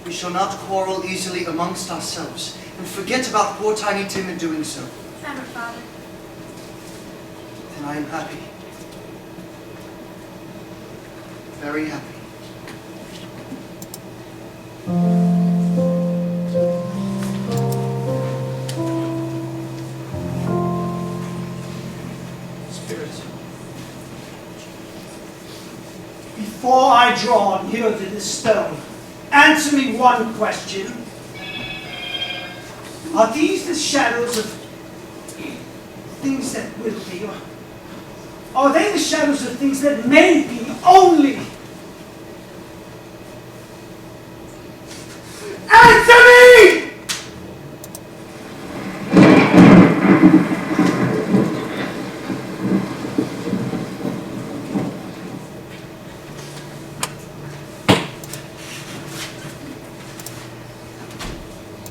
we shall not quarrel easily amongst ourselves and forget about poor Tiny Tim in doing so. Never, Father. Then I am happy. Very happy. Spirit, before I draw near to this stone, answer me one question. Are these the shadows of things that will be, or are they the shadows of things that may be only? Answer me!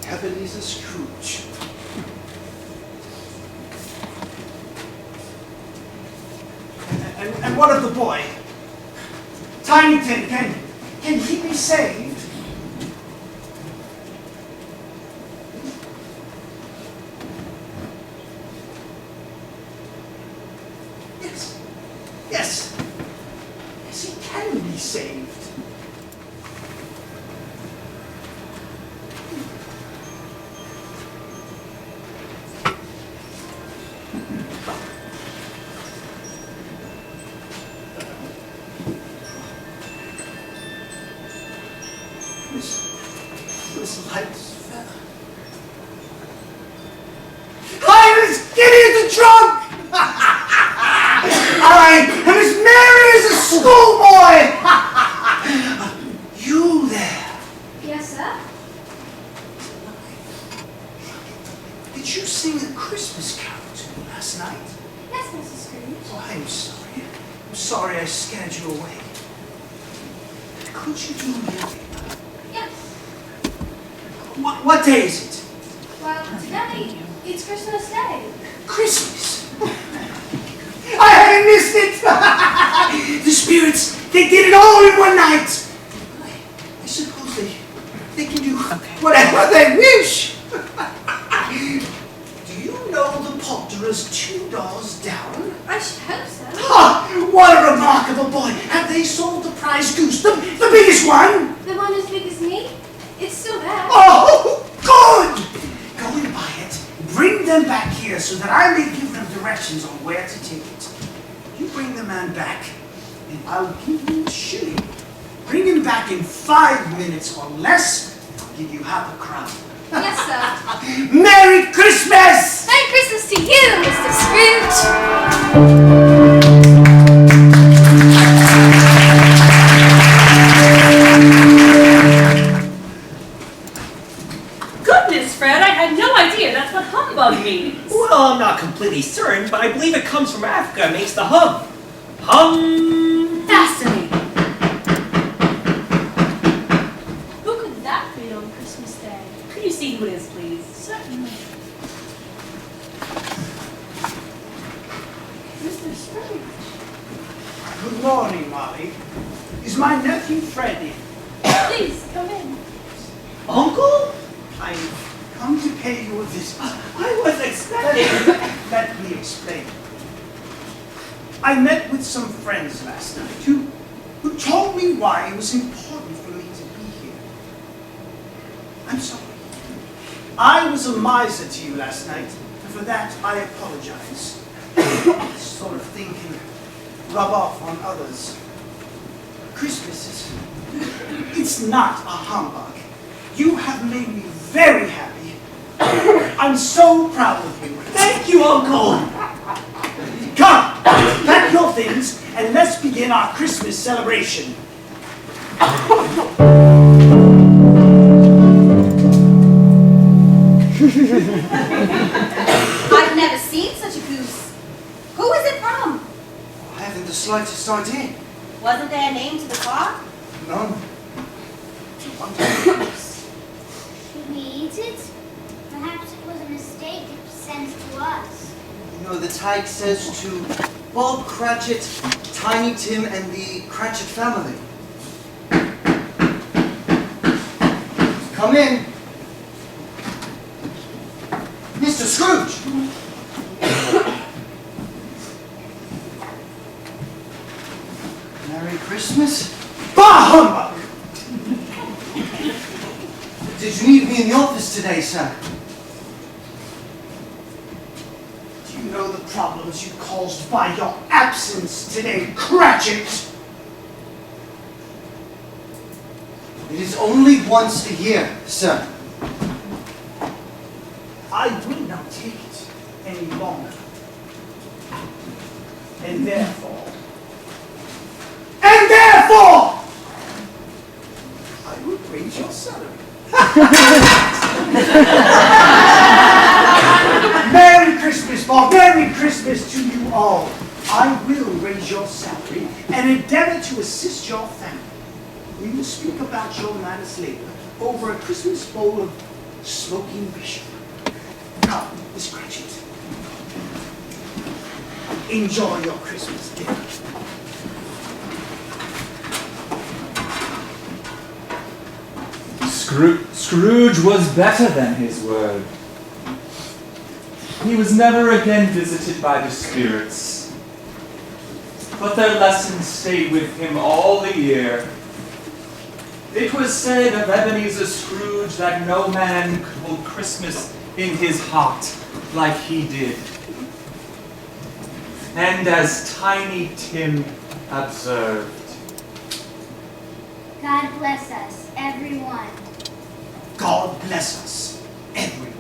Ebenezer Scrooge. And what of the boy? Tiny Tim, can he be saved? Yes. Yes. Yes, Christmas lights fell. I'm as giddy as a drunk! I am as merry as a schoolboy! You there? Yes, sir? Did you sing a Christmas carol to me last night? Yes, Mrs. Scrooge. Oh, I'm sorry. I'm sorry I scared you away. Could you do me a favor? Yes. What day is it? Well, today, it's Christmas Day. Christmas? I haven't missed it! The spirits, they did it all in one night! I suppose they can do whatever they wish! Do you know the poulterer's 2 doors down? I should hope so. Ha! What a remarkable boy! Have they sold the prize goose, the biggest one? The one as big as me? It's still there. Oh, good! Go and buy it. Bring them back here so that I may give them directions on where to take it. You bring the man back, and I'll give you a shilling. Bring him back in 5 minutes or less, I'll give you half a crown. Yes, sir. Merry Christmas! Merry Christmas to you, Mr. Scrooge! Goodness, Fred, I had no idea that's what humbug means. Well, I'm not completely certain, but I believe it comes from Africa and makes the hum. Hum. Fascinating. Who could that be on Christmas Day? Could you see who it is, please? Certainly. Mr. Scrooge. Good morning, Marley. Is my nephew Fred in? Please, come in. Uncle? I've come to pay you a visit. I was expecting. Let me explain. I met with some friends last night who told me why it was important for me to be here. I'm sorry. I was a miser to you last night, and for that I apologize. This sort of thing can rub off on others. Christmas it's not a humbug. You have made me very happy. I'm so proud of you. Thank you, Uncle. Come, pack your things and let's begin our Christmas celebration. I've never seen such a goose. Who is it from? I haven't the slightest idea. Wasn't there a name to the car? None. Should we eat it? Perhaps it was a mistake it sent to us. You know, the tag says to Bob Cratchit, Tiny Tim, and the Cratchit family. Come in. Mr. Scrooge! Merry Christmas? Bah humbug! Did you need me in the office today, sir? Do you know the problems you caused by your absence today, Cratchit? It is only once a year, sir. I will not take it any longer. And therefore, I will raise your salary. Merry Christmas, Bob. Merry Christmas to you all. I will raise your salary and endeavor to assist your family. We will speak about your matters later over a Christmas bowl of smoking bishop. Now, Miss Cratchit, enjoy your Christmas dinner. Scrooge was better than his word. He was never again visited by the spirits, but their lessons stayed with him all the year. It was said of Ebenezer Scrooge that no man could hold Christmas in his heart like he did. And as Tiny Tim observed, God bless us, everyone. God bless us, everyone.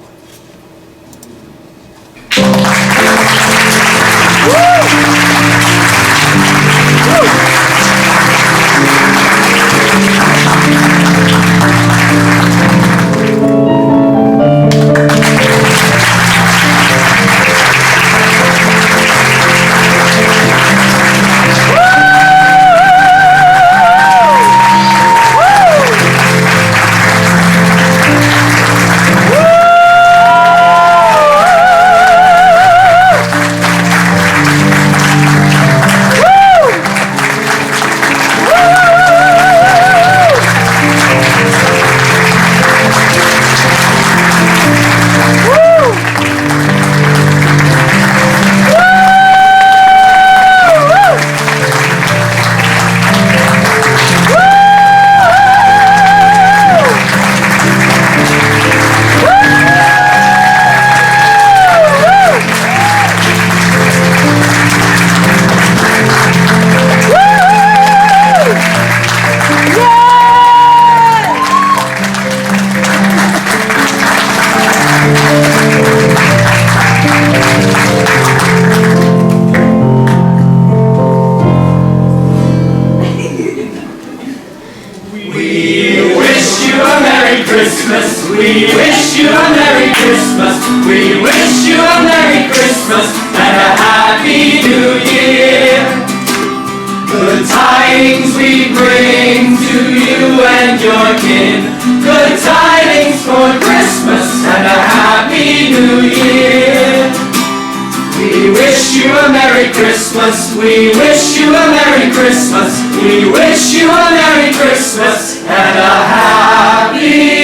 We wish you a Merry Christmas. We wish you a Merry Christmas and a Happy